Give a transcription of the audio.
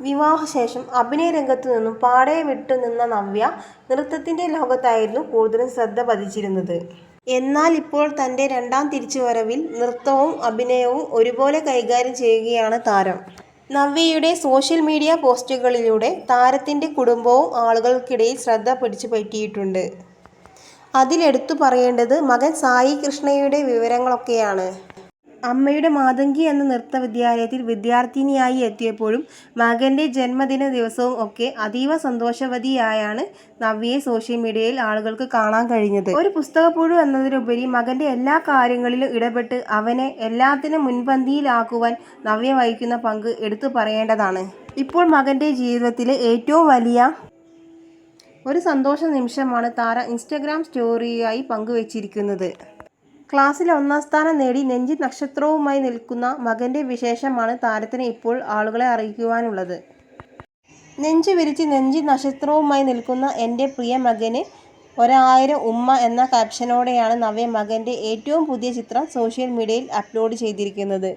വിവാഹശേഷം അഭിനയ രംഗത്തു നിന്നും പാടെ വിട്ടുനിന്ന നവ്യ നൃത്തത്തിന്റെ ലോകത്തായിരുന്നു കൂടുതലും ശ്രദ്ധ പതിച്ചിരുന്നത്. എന്നാൽ ഇപ്പോൾ തന്റെ രണ്ടാം തിരിച്ചുവരവിൽ നൃത്തവും അഭിനയവും ഒരുപോലെ കൈകാര്യം ചെയ്യുകയാണ് താരം. നവ്യയുടെ സോഷ്യൽ മീഡിയ പോസ്റ്റുകളിലൂടെ താരത്തിന്റെ കുടുംബവും ആളുകൾക്കിടയിൽ ശ്രദ്ധ പിടിച്ചുപറ്റിയിട്ടുണ്ട്. അതിലെടുത്തു പറയേണ്ടത് മകൻ സായി കൃഷ്ണയുടെ വിവരങ്ങളൊക്കെയാണ്. അമ്മയുടെ മാതങ്കി എന്ന നൃത്ത വിദ്യാലയത്തിൽ വിദ്യാർത്ഥിനിയായി എത്തിയപ്പോഴും മകന്റെ ജന്മദിന ദിവസവും ഒക്കെ അതീവ സന്തോഷവതിയായാണ് നവ്യയെ സോഷ്യൽ മീഡിയയിൽ ആളുകൾക്ക് കാണാൻ കഴിഞ്ഞത്. ഒരു പുസ്തകപ്പുഴു എന്നതിലുപരി മകന്റെ എല്ലാ കാര്യങ്ങളിലും ഇടപെട്ട് അവനെ എല്ലാത്തിനും മുൻപന്തിയിലാക്കുവാൻ നവ്യ വഹിക്കുന്ന പങ്ക് എടുത്തു പറയേണ്ടതാണ്. ഇപ്പോൾ മകന്റെ ജീവിതത്തിലെ ഏറ്റവും വലിയ ഒരു സന്തോഷ നിമിഷമാണ് താരം ഇൻസ്റ്റഗ്രാം സ്റ്റോറിയായി പങ്കുവച്ചിരിക്കുന്നത്. ക്ലാസ്സിൽ ഒന്നാം സ്ഥാനം നേടി നെഞ്ചി നക്ഷത്രവുമായി നിൽക്കുന്ന മകന്റെ വിശേഷമാണ് താരത്തിന് ഇപ്പോൾ ആളുകളെ അറിയിക്കുവാനുള്ളത്. നെഞ്ചു വിരിച്ച് നെഞ്ചി നക്ഷത്രവുമായി നിൽക്കുന്ന എൻ്റെ പ്രിയ മകന് 1000 ഉമ്മ എന്ന ക്യാപ്ഷനോടെയാണ് നവ്യ മകന്റെ ഏറ്റവും പുതിയ ചിത്രം സോഷ്യൽ മീഡിയയിൽ അപ്ലോഡ് ചെയ്തിരിക്കുന്നത്.